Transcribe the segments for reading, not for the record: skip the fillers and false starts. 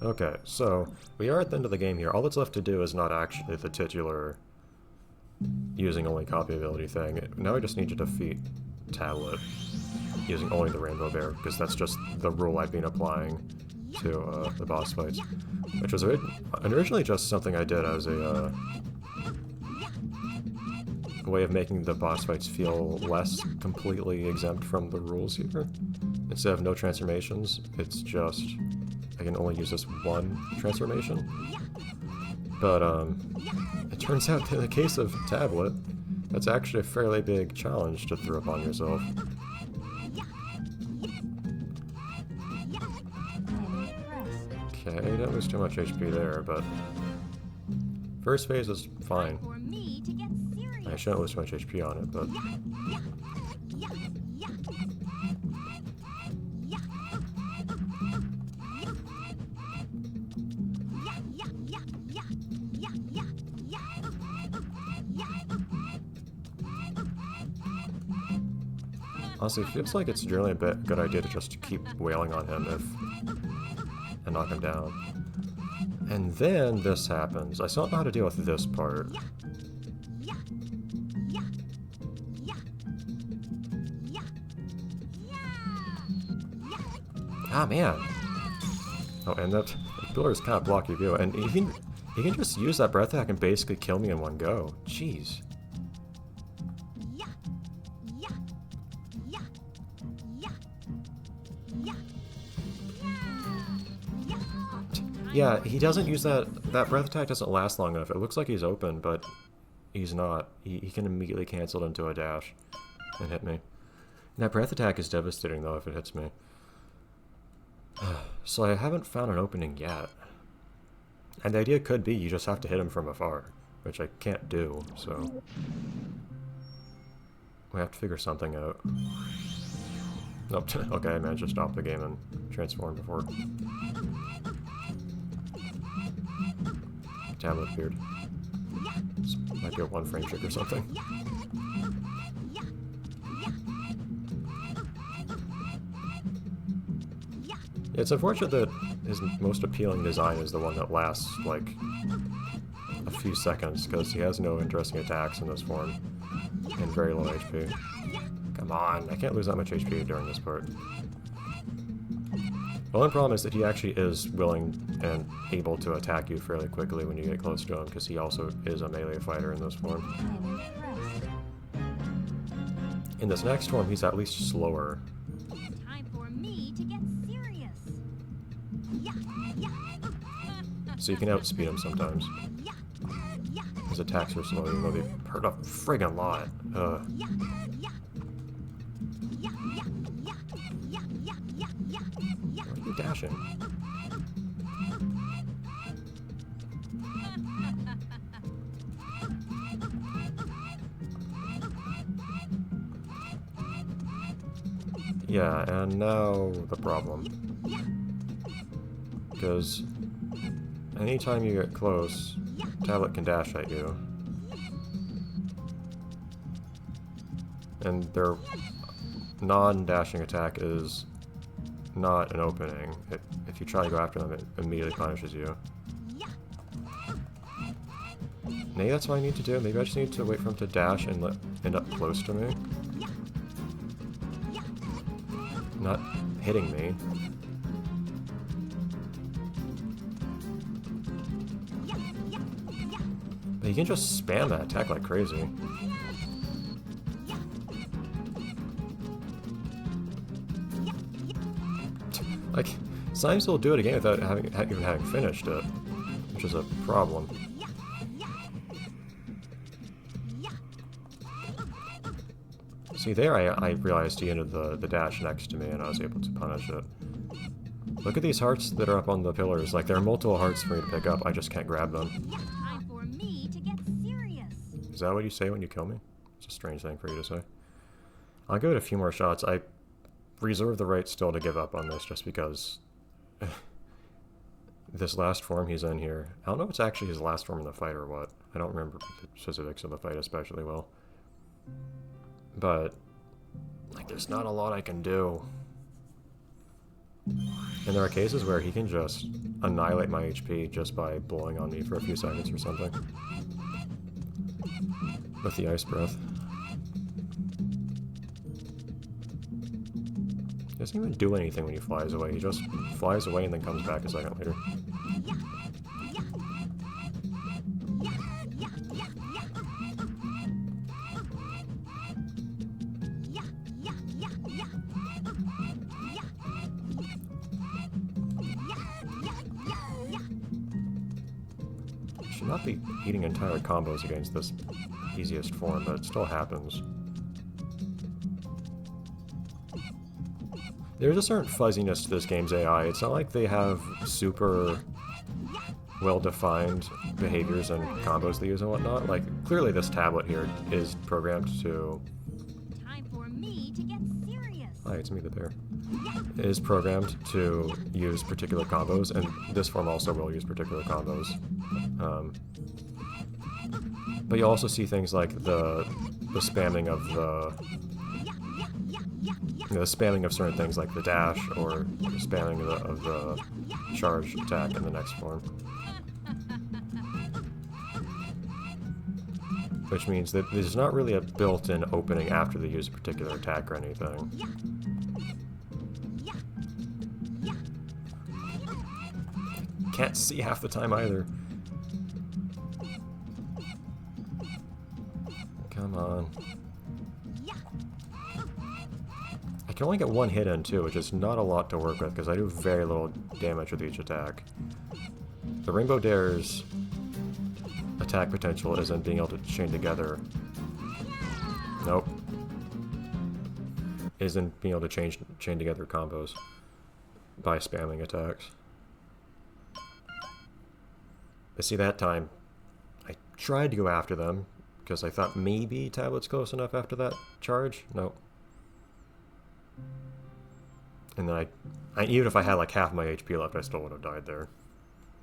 Okay, so we are at the end of the game here. All that's left to do is not actually the titular using only copy ability thing. Now I just need to defeat Tablet using only the Rainbow Bear, because that's just the rule I've been applying to the boss fights. Which was originally just something I did as a way of making the boss fights feel less completely exempt from the rules here. Instead of no transformations, it's just I can only use this one transformation. But it turns out in the case of Tablet, that's actually a fairly big challenge to throw upon yourself. Okay, didn't lose too much HP there, but first phase is fine. I shouldn't lose too much HP on it, but honestly, it feels like it's generally a good idea to just keep wailing on him and knock him down. And then this happens. I still don't know how to deal with this part. Ah, man! Oh, and that pillar is kind of block your view, and he can just use that breath attack and basically kill me in one go. Jeez. Yeah, he doesn't use that breath attack doesn't last long enough. It looks like he's open, but he's not. He can immediately cancel it into a dash and hit me. And that breath attack is devastating, though, if it hits me. So I haven't found an opening yet. And the idea could be you just have to hit him from afar, which I can't do, so we have to figure something out. Nope. Okay, I managed to stop the game and transform before. Tablet appeared. This might be a one-frame trick or something. It's unfortunate that his most appealing design is the one that lasts, like, a few seconds, because he has no interesting attacks in this form, and very low HP. Come on, I can't lose that much HP during this part. The only problem is that he actually is willing and able to attack you fairly quickly when you get close to him, because he also is a melee fighter in this form. In this next form, he's at least slower. So you can outspeed him sometimes. His attacks are slow, even though they hurt a friggin' lot. Why are you dashing? Yeah, and now the problem. Because anytime you get close, Tablet can dash at you. And their non-dashing attack is not an opening. If you try to go after them, it immediately punishes you. Maybe that's what I need to do. Maybe I just need to wait for him to dash and end up close to me. Not hitting me. But you can just spam that attack like crazy. Like, sometimes he'll do it again without even having finished it, which is a problem. See, there I realized he ended the dash next to me and I was able to punish it. Look at these hearts that are up on the pillars. Like, there are multiple hearts for me to pick up, I just can't grab them. Is that what you say when you kill me? It's a strange thing for you to say. I'll give it a few more shots. I reserve the right still to give up on this just because this last form he's in here. I don't know if it's actually his last form in the fight or what. I don't remember the specifics of the fight especially well. But, like, there's not a lot I can do. And there are cases where he can just annihilate my HP just by blowing on me for a few seconds or something. With the ice breath. He doesn't even do anything when he flies away. He just flies away and then comes back a second later. Should not be eating entire combos against this easiest form, but it still happens. There's a certain fuzziness to this game's AI. It's not like they have super well-defined behaviors and combos they use and whatnot. Like, clearly this tablet here is programmed to... Time for me to get serious. Hi, it's me, the bear. Is programmed to use particular combos, and this form also will use particular combos. But you also see things like the spamming of the spamming of certain things like the dash, or the spamming of the charge attack in the next form. Which means that there's not really a built-in opening after they use a particular attack or anything. Can't see half the time either. Come on. I can only get one hit in too, which is not a lot to work with because I do very little damage with each attack. The Rainbow Dare's attack potential isn't being able to chain together. Nope. Isn't being able to chain together combos by spamming attacks. But see, that time, I tried to go after them, because I thought maybe tablet's close enough after that charge. Nope. And then even if I had like half my HP left, I still would have died there.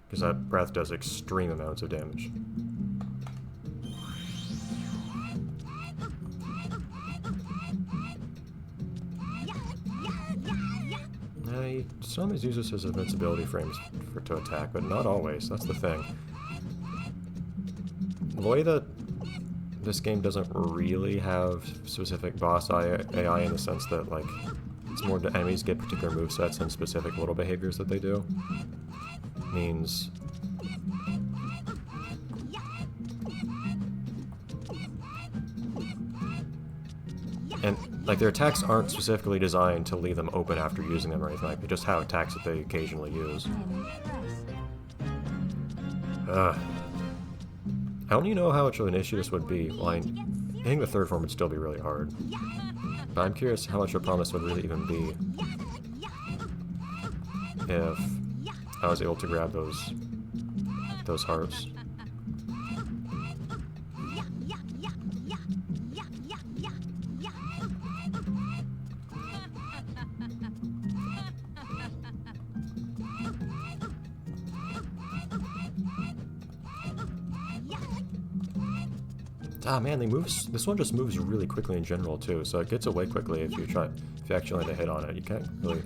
Because that breath does extreme amounts of damage. He sometimes uses his invincibility frames to attack, but not always. That's the thing. The way that this game doesn't really have specific boss AI in the sense that, like, it's more the enemies get particular movesets and specific little behaviors that they do, means and like their attacks aren't specifically designed to leave them open after using them or anything like that. They just have attacks that they occasionally use. I don't even know how much of an issue this would be. Well, I think the third form would still be really hard. But I'm curious how much of a problem this would really even be if I was able to grab those hearts. Ah man, this one just moves really quickly in general too, so it gets away quickly if you actually land a hit on it. You can't really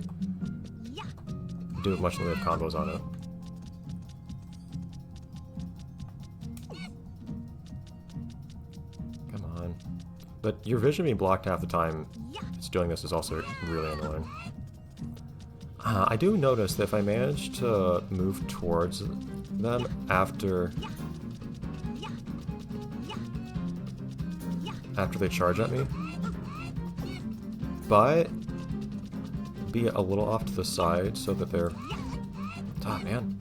do much in the way of combos on it. Come on. But your vision being blocked half the time it's doing this is also really annoying. I do notice that if I manage to move towards them after they charge at me, but be a little off to the side so that they're... Ah, man.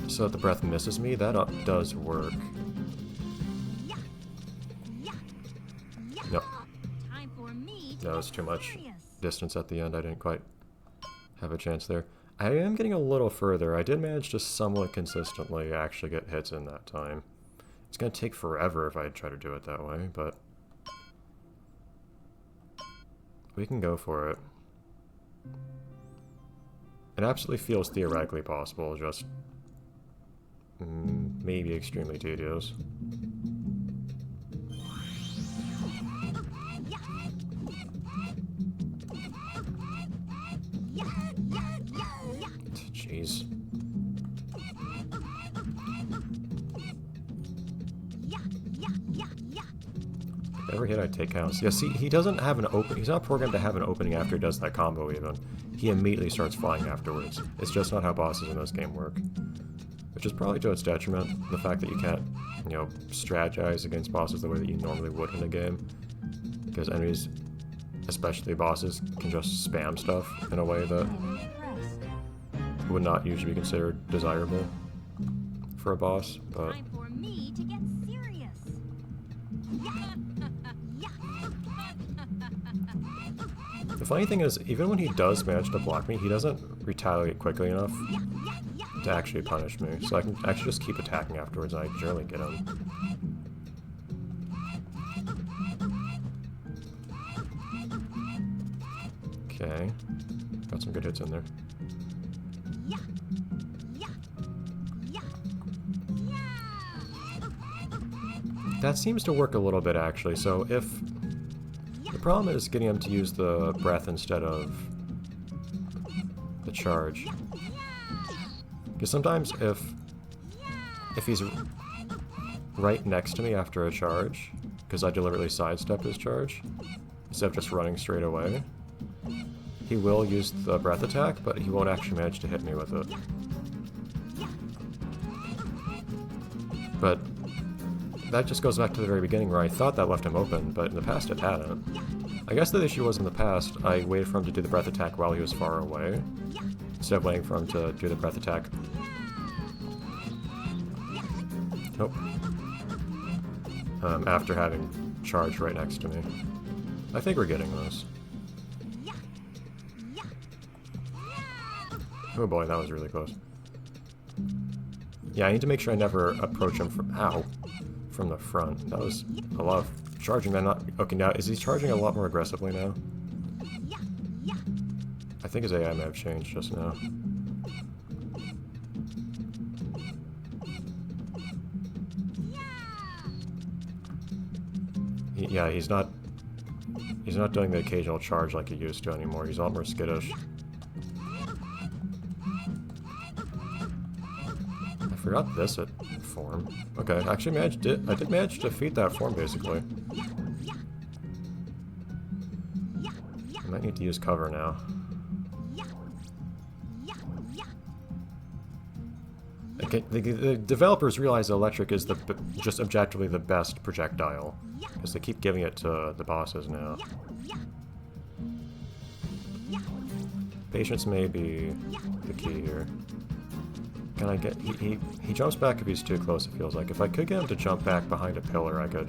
So that the breath misses me, that does work. No. No, it's too much distance at the end. I didn't quite have a chance there. I am getting a little further. I did manage to somewhat consistently actually get hits in that time. It's going to take forever if I try to do it that way, but we can go for it. It absolutely feels theoretically possible, just maybe extremely tedious. Jeez. Every hit I take counts. Yeah, see, he doesn't have an open. He's not programmed to have an opening after he does that combo even. He immediately starts flying afterwards. It's just not how bosses in this game work. Which is probably to its detriment, the fact that you can't, you know, strategize against bosses the way that you normally would in a game. Because enemies, especially bosses, can just spam stuff in a way that would not usually be considered desirable for a boss, but... Time for me to get serious. The funny thing is, even when he does manage to block me, he doesn't retaliate quickly enough to actually punish me. So I can actually just keep attacking afterwards and I generally get him. Okay. Got some good hits in there. That seems to work a little bit actually, so if... The problem is getting him to use the breath instead of the charge. Because sometimes if he's right next to me after a charge, because I deliberately sidestep his charge, instead of just running straight away, he will use the breath attack, but he won't actually manage to hit me with it. But that just goes back to the very beginning where I thought that left him open, but in the past it hadn't. I guess the issue was in the past, I waited for him to do the breath attack while he was far away, instead of waiting for him to do the breath attack. Nope. After having charge right next to me. I think we're getting this. Oh boy, that was really close. Yeah, I need to make sure I never approach him from... Ow! From the front. That was a lot of charging. Then not... Okay, now, is he charging a lot more aggressively now? I think his AI may have changed just now. Yeah, he's not doing the occasional charge like he used to anymore. He's a lot more skittish. I forgot this form. Okay, I actually I did manage to defeat that form basically. I might need to use cover now. Okay, the developers realize electric is just objectively the best projectile, because they keep giving it to the bosses now. Patience may be the key here. Can I get... He jumps back if he's too close, it feels like. If I could get him to jump back behind a pillar, I could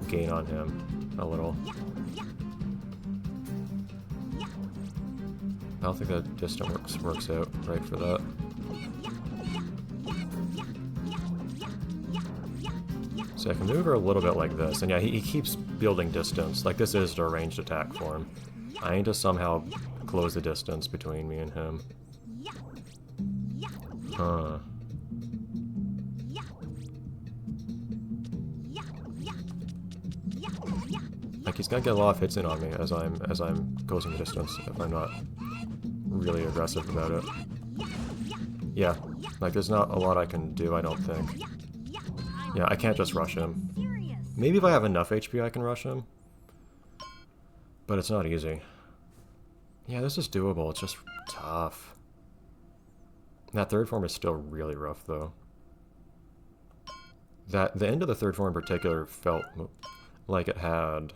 gain on him a little. I don't think that distance works out right for that. So I can move her a little bit like this, and yeah, he keeps building distance. Like, this is a ranged attack for him. I need to somehow close the distance between me and him. Huh. Like, he's gonna get a lot of hits in on me as I'm closing the distance if I'm not really aggressive about it. Yeah, like there's not a lot I can do, I don't think. Yeah, I can't just rush him. Maybe if I have enough HP I can rush him. But it's not easy. Yeah, this is doable, it's just tough. That third form is still really rough, though. The end of the third form in particular felt like it had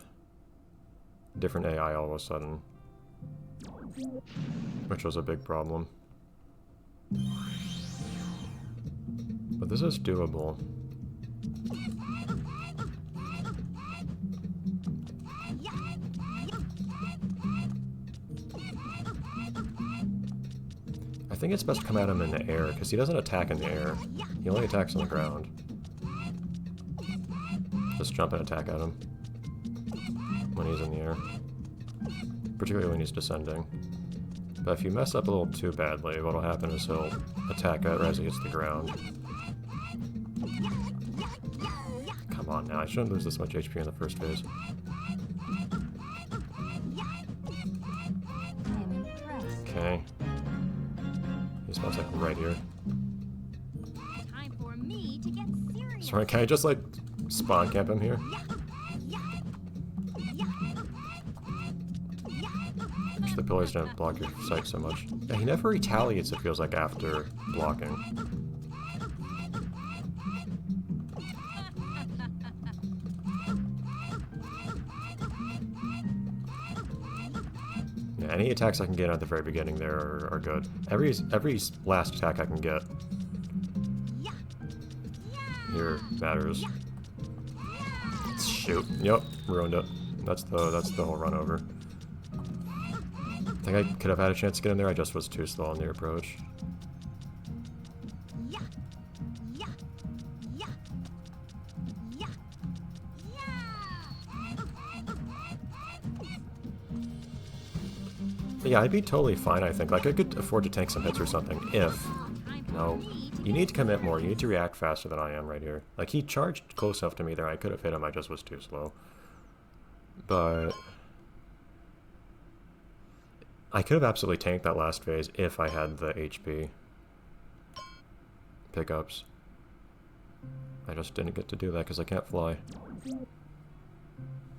different AI all of a sudden. Which was a big problem. But this is doable. I think it's best to come at him in the air, because he doesn't attack in the air. He only attacks on the ground. Just jump and attack at him when he's in the air. Particularly when he's descending. But if you mess up a little too badly, what'll happen is he'll attack as he hits the ground. Come on now, I shouldn't lose this much HP in the first phase. Okay. like right here. Time for me to get serious. Sorry, can I just like spawn camp him here? Actually, the pillars don't block your sight so much. Yeah, he never retaliates, it feels like, after blocking. Yeah, any attacks I can get at the very beginning there are good. Every last attack I can get here matters. Shoot. Yep, ruined it. That's the whole run over. I think I could have had a chance to get in there, I just was too slow on the approach. But yeah, I'd be totally fine, I think. Like, I could afford to tank some hits or something if... No. You need to commit more. You need to react faster than I am right here. Like, he charged close enough to me there. I could have hit him. I just was too slow. But... I could have absolutely tanked that last phase if I had the HP pickups. I just didn't get to do that because I can't fly.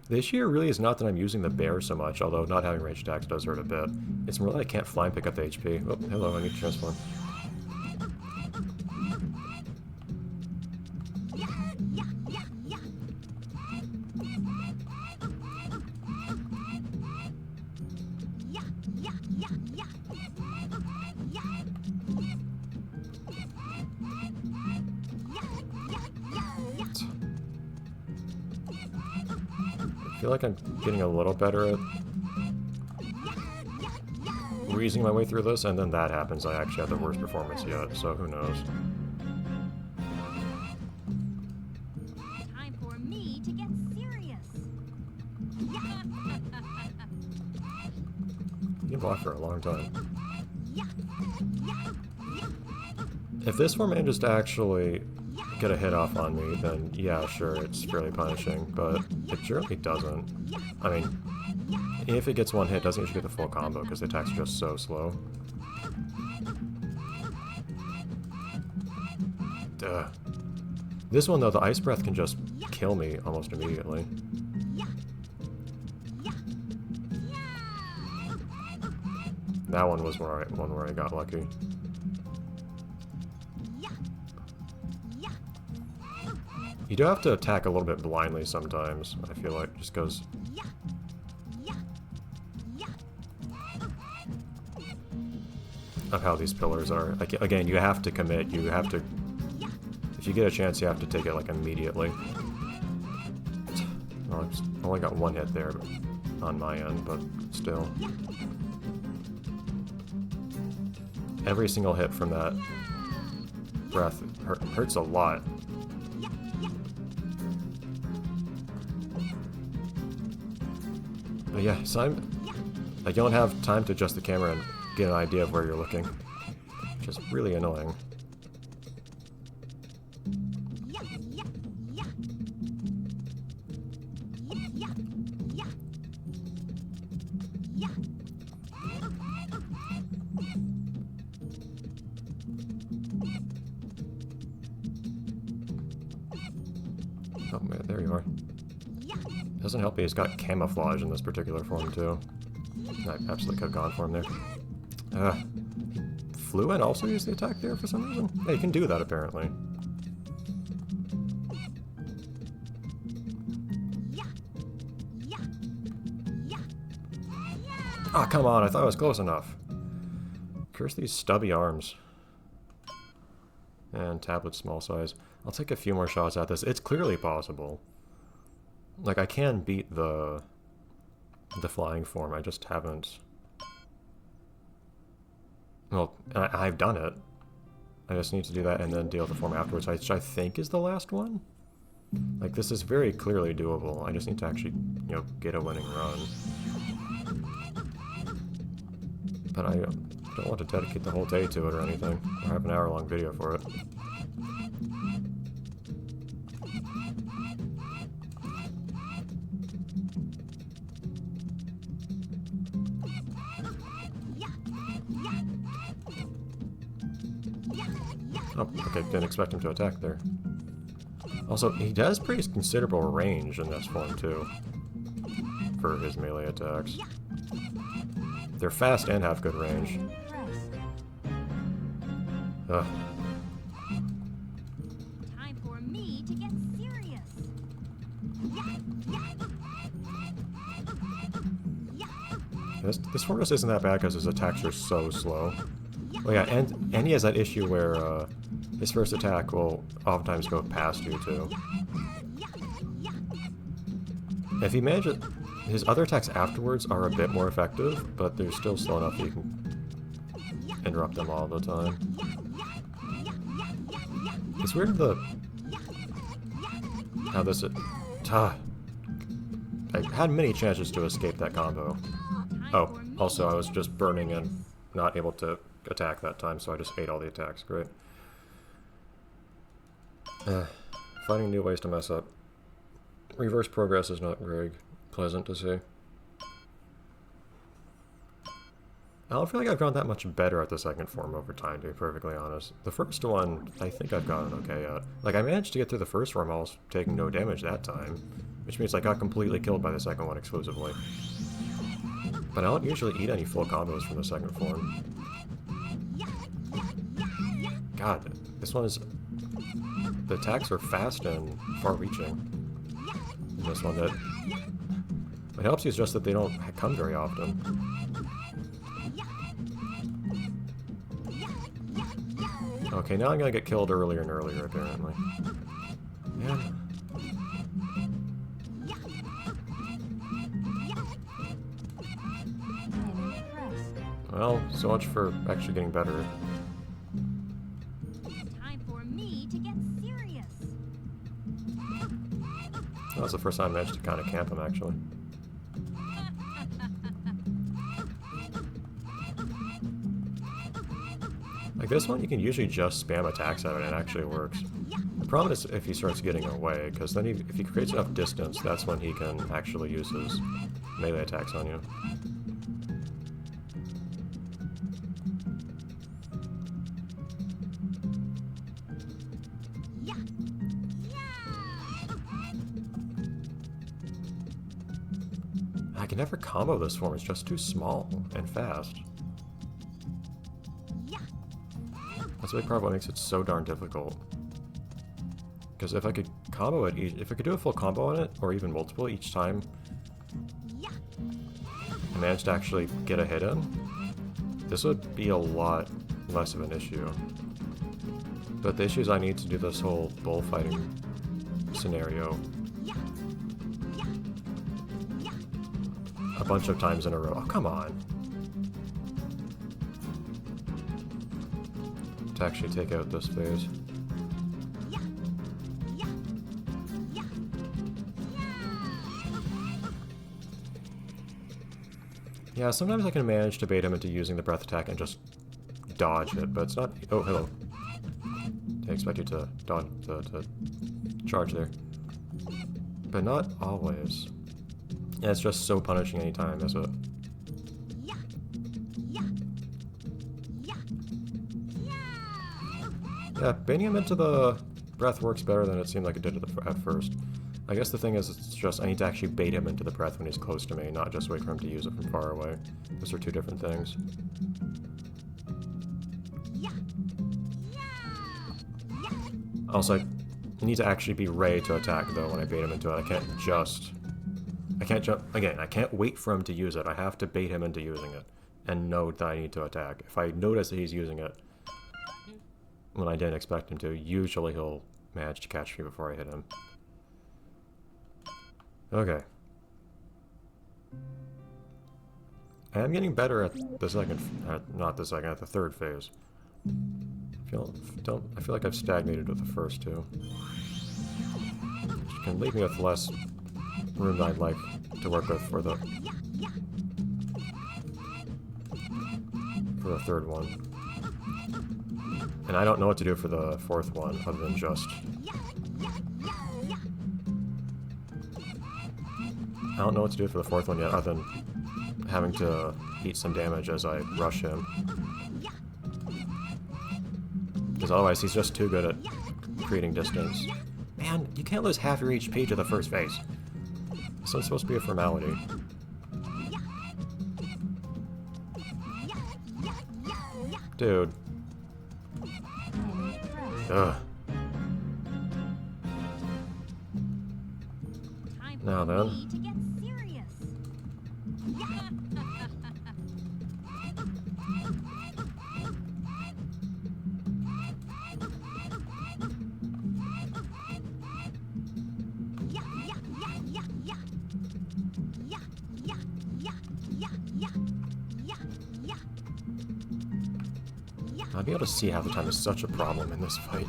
The issue here really is not that I'm using the bear so much, although not having ranged attacks does hurt a bit. It's more that I can't fly and pick up the HP. Oh, hello, I need to transform. I feel like I'm getting a little better at weasing my way through this, and then that happens. I actually have the worst performance yet, so who knows. Time for me to get serious. You can block for a long time. If this one manages to actually get a hit off on me, then yeah, sure, it's fairly punishing, but it generally doesn't. I mean, if it gets one hit, it doesn't usually get the full combo because the attacks are just so slow. Duh. This one, though, the Ice Breath can just kill me almost immediately. That one was one where I got lucky. You do have to attack a little bit blindly sometimes, I feel like, just because... of how these pillars are. Like, again, you have to commit, you have to... If you get a chance, you have to take it, like, immediately. Well, I only got one hit there on my end, but still. Every single hit from that breath hurts a lot. But yeah, so I don't have time to adjust the camera and get an idea of where you're looking, which is really annoying. Oh man, there you are. Doesn't help me, he's got camouflage in this particular form too. I absolutely could have gone for him there. He flew and also used the attack there for some reason? Yeah, you can do that apparently. Ah, come on, I thought I was close enough. Curse these stubby arms. And tablet small size. I'll take a few more shots at this. It's clearly possible. Like, I can beat the flying form, I just haven't... Well, I've done it. I just need to do that and then deal with the form afterwards, which I think is the last one? Like, this is very clearly doable. I just need to actually, you know, get a winning run. But I don't want to dedicate the whole day to it or anything. I have an hour-long video for it. Oh, okay, didn't expect him to attack there. Also, he has pretty considerable range in this form, too. For his melee attacks. They're fast and have good range. Ugh. Time for me to get serious. This form just isn't that bad because his attacks are so slow. Oh yeah, and he has that issue where his first attack will oftentimes go past you too. If he manages, his other attacks afterwards are a bit more effective, but they're still slow enough that you can interrupt them all the time. It's weird how this. I had many chances to escape that combo. Oh, also I was just burning and not able to attack that time, so I just ate all the attacks. Great. Finding new ways to mess up. Reverse progress is not very pleasant to see. I don't feel like I've gotten that much better at the second form over time, to be perfectly honest. The first one, I think I've gotten okay at. Like, I managed to get through the first form almost taking no damage that time, which means I got completely killed by the second one exclusively. But I don't usually eat any full combos from the second form. God, this one is... The attacks are fast and far-reaching. And this one that... What helps you is just that they don't come very often. Okay, now I'm gonna get killed earlier and earlier, apparently. Yeah. Well, so much for actually getting better. Time for me to get serious. That was the first time I managed to kind of camp him, actually. Like this one, you can usually just spam attacks at it and it actually works. The problem is if he starts getting away, because then if he creates enough distance, that's when he can actually use his melee attacks on you. I can never combo this form, it's just too small and fast. That's a big part of what makes it so darn difficult. Because if I could combo it, if I could do a full combo on it, or even multiple each time, and manage to actually get a hit in, this would be a lot less of an issue. But the issue is I need to do this whole bullfighting scenario a bunch of times in a row. Oh, come on. To actually take out this phase. Yeah, sometimes I can manage to bait him into using the breath attack and just dodge it, but it's not... Oh, hello. I expect you to dodge, to charge there. But not always. Yeah, it's just so punishing anytime, is it? Yeah, baiting him into the breath works better than it seemed like it did at first. I guess the thing is, it's just I need to actually bait him into the breath when he's close to me, not just wait for him to use it from far away. Those are two different things. Also, I need to actually be ready to attack, though, when I bait him into it. I can't jump. Again, I can't wait for him to use it. I have to bait him into using it and know that I need to attack. If I notice that he's using it when I didn't expect him to, usually he'll manage to catch me before I hit him. Okay. I am getting better at the second, not the second, at the third phase. I feel like I've stagnated with the first two. Which can leave me with less room that I'd like to work with for the third one. And I don't know what to do for the fourth one, other than just... I don't know what to do for the fourth one yet, other than having to eat some damage as I rush him. Because Because otherwise he's just too good at creating distance. Man, you can't lose half your HP to the first phase. This one's supposed to be a formality. Dude. Ugh. Now then. I'll be able to see half the time is such a problem in this fight.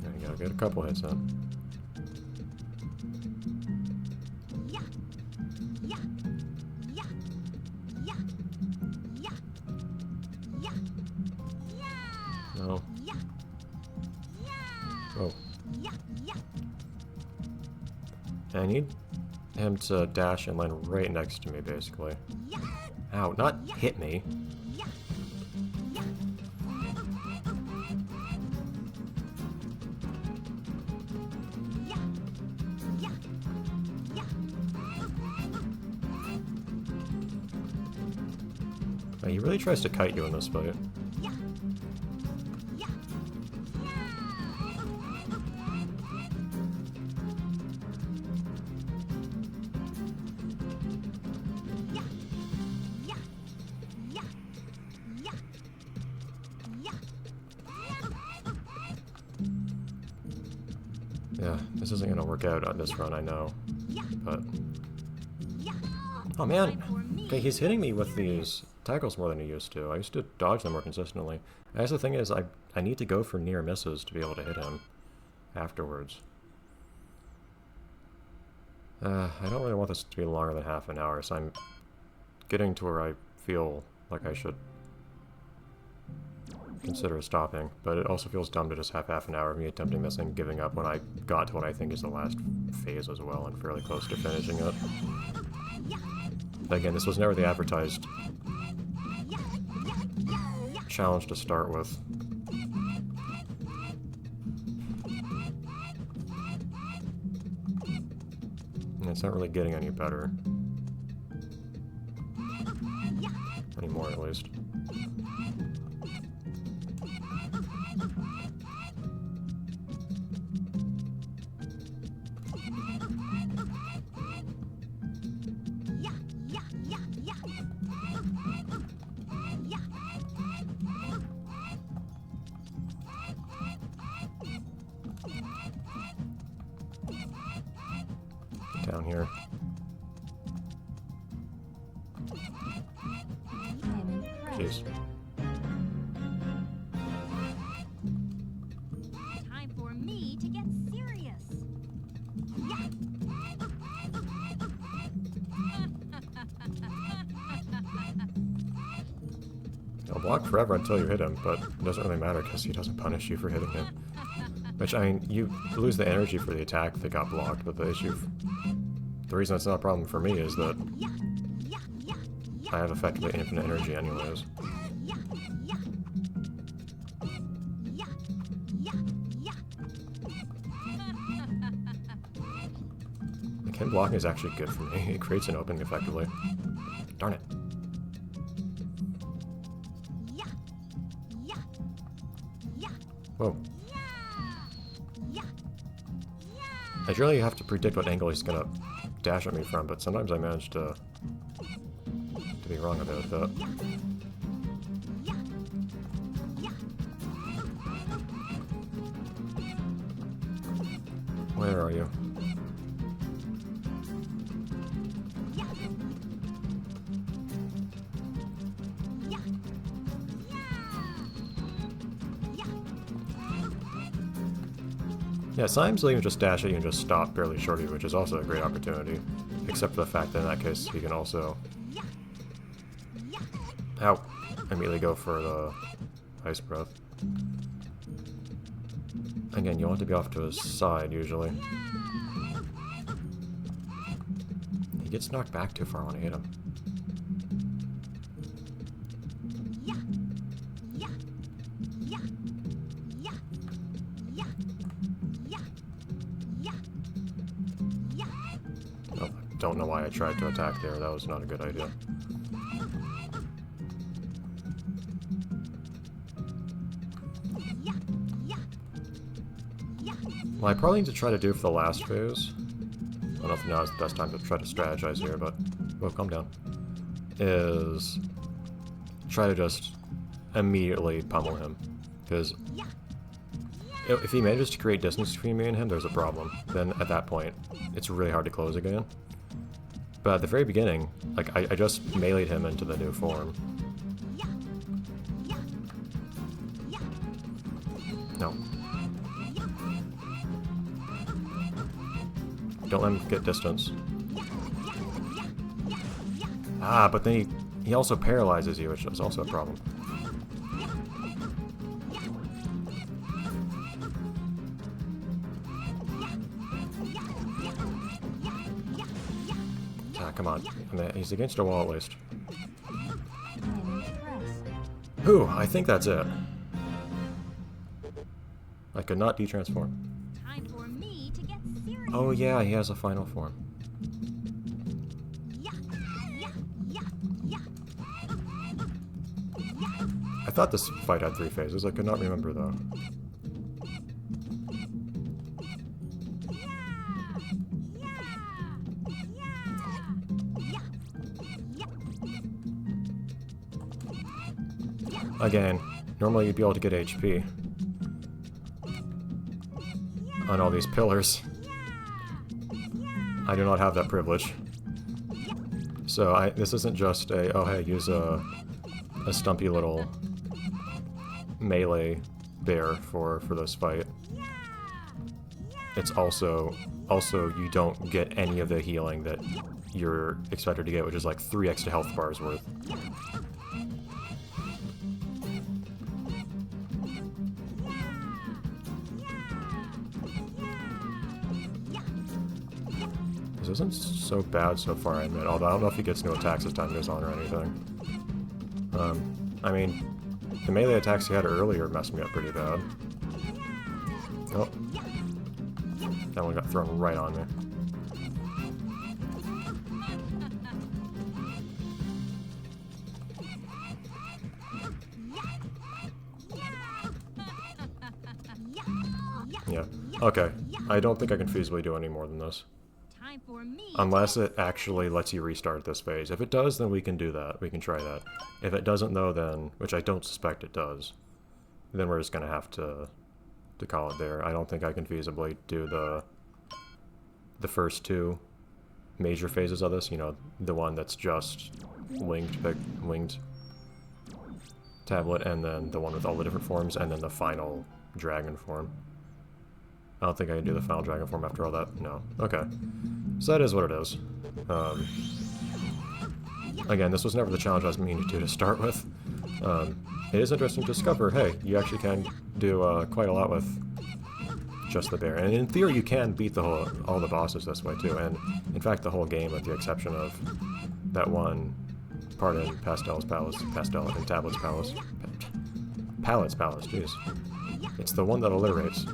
There you go, get a couple hits in. No. Oh. I need him to dash and land right next to me, basically. Ow, not hit me. Oh, he really tries to kite you in this fight. Yeah, this isn't gonna work out on this run, I know. But... oh man! Okay, he's hitting me with these tackles more than he used to. I used to dodge them more consistently. I guess the thing is, I need to go for near misses to be able to hit him afterwards. I don't really want this to be longer than half an hour, so I'm getting to where I feel like I should consider stopping, but it also feels dumb to just have half an hour of me attempting this and giving up when I got to what I think is the last phase as well and fairly close to finishing it. Again, this was never the advertised challenge to start with. And it's not really getting any better. Anymore, at least. Down here. Jeez. Time for me to get serious. He'll block forever until you hit him, but it doesn't really matter because he doesn't punish you for hitting him. Which, I mean, you lose the energy for the attack that got blocked, but the issue... the reason it's not a problem for me is that I have effectively infinite energy anyways. Like, him blocking is actually good for me. It creates an opening effectively. Darn it. Whoa. I really have to predict what angle he's gonna dash at me from, but sometimes I manage to be wrong about that. Where are you? Yeah, sometimes he'll even just dash at you and just stop barely short of you, which is also a great opportunity. Except for the fact that in that case, he can also... ow! Immediately go for the ice breath. Again, you want to be off to his side, usually. He gets knocked back too far when I hit him. don't know why I tried to attack there. That was not a good idea. Well, I probably need to try to do for the last phase. I don't know if now is the best time to try to strategize here, but... Whoa, calm down. Is... try to just immediately pummel him. Because... if he manages to create distance between me and him, there's a problem. Then, at that point, it's really hard to close again. But at the very beginning, like, I just meleeed him into the new form. No. Don't let him get distance. Ah, but then he also paralyzes you, which is also a problem. Ah, come on. I mean, he's against a wall at least. Whew, I think that's it. I could not detransform. Time for me to get serious. Oh yeah, he has a final form. I thought this fight had 3 phases. I could not remember though. Again, normally you'd be able to get HP on all these pillars. I do not have that privilege. So this isn't just a, oh hey, use a stumpy little melee bear for this fight. It's also you don't get any of the healing that you're expected to get, which is like 3 extra health bars worth. This isn't so bad so far, I admit, although I don't know if he gets new attacks as time goes on or anything. I mean, the melee attacks he had earlier messed me up pretty bad. Oh. That one got thrown right on me. Yeah. Okay. I don't think I can feasibly do any more than this. Time for me. Unless it actually lets you restart this phase. If it does, then we can do that. We can try that. If it doesn't, though, then... which I don't suspect it does. Then we're just gonna have to call it there. I don't think I can feasibly do the first 2 major phases of this. You know, the one that's just winged tablet, and then the one with all the different forms, and then the final dragon form. I don't think I can do the final dragon form after all that. No. Okay. So that is what it is. Again, this was never the challenge I was meaning to start with. It is interesting to discover, hey, you actually can do quite a lot with just the bear. And in theory, you can beat all the bosses this way, too. And, in fact, the whole game, with the exception of that one part in Tablet's Palace. Palette's Palace, jeez. It's the one that alliterates.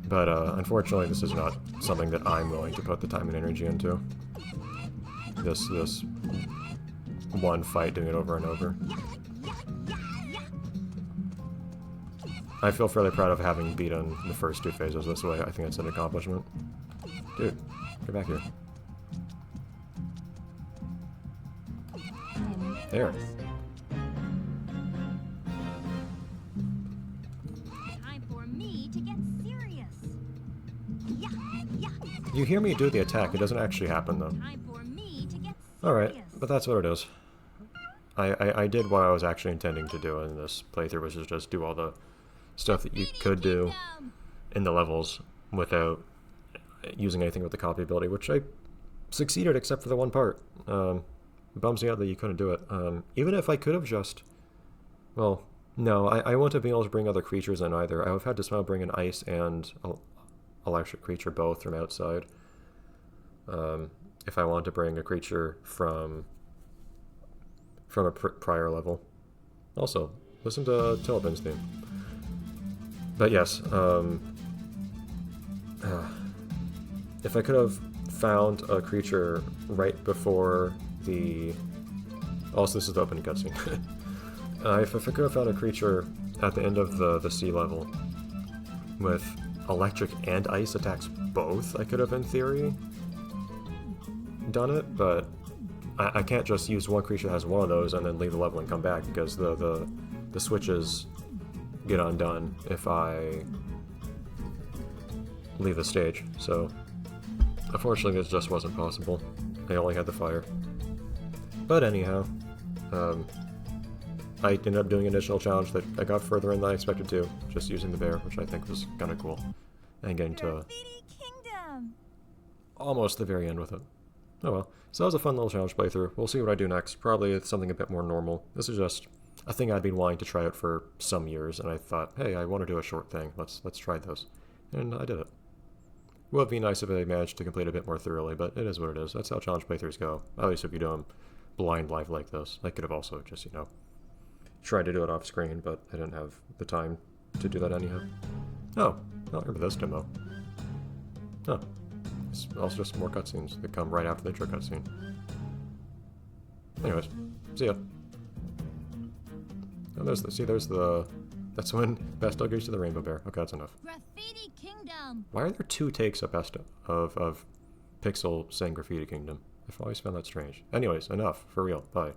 But, unfortunately, this is not something that I'm willing to put the time and energy into. This one fight, doing it over and over. I feel fairly proud of having beaten the first 2 phases this way. I think it's an accomplishment. Dude, get back here. There. Time for me to get serious. You hear me do the attack, it doesn't actually happen though. Time for me to get serious. Alright, but that's what it is. I did what I was actually intending to do in this playthrough, which is just do all the stuff that you could do in the levels without using anything with the copy ability, which I succeeded except for the one part. It bums me out that you couldn't do it. Even if I could have just... Well, no, I wouldn't have been able to bring other creatures in either. I would have had to somehow bring an ice and electric creature both from outside. If I wanted to bring a creature from a prior level. Also, listen to Tilibin's theme. But yes, if I could have found a creature right before the... Also, this is the opening cutscene. If I could have found a creature at the end of the sea level with electric and ice attacks both, I could have, in theory, done it, but I can't just use one creature that has one of those and then leave the level and come back, because the switches get undone if I leave the stage, so unfortunately this just wasn't possible. I only had the fire. But anyhow, I ended up doing an additional challenge that I got further in than I expected to, just using the bear, which I think was kind of cool, and getting to Graffiti Kingdom. almost the very end with it. Oh well. So that was a fun little challenge playthrough. We'll see what I do next. Probably it's something a bit more normal. This is just a thing I'd been wanting to try out for some years, and I thought, hey, I want to do a short thing. Let's try this. And I did it. Would be nice if I managed to complete a bit more thoroughly, but it is what it is. That's how challenge playthroughs go. At least if you do them blind live like this. I could have also just, tried to do it off screen, but I didn't have the time to do that anyhow. Oh, I don't remember this demo. Oh. It's also just more cutscenes that come right after the intro cutscene. Anyways, see ya. Oh, there's the... That's when Pastel goes to the Rainbow Bear. Okay, that's enough. Graffiti Kingdom. Why are there 2 takes of Pixel saying Graffiti Kingdom? I've always found that strange. Anyways, enough. For real. Bye.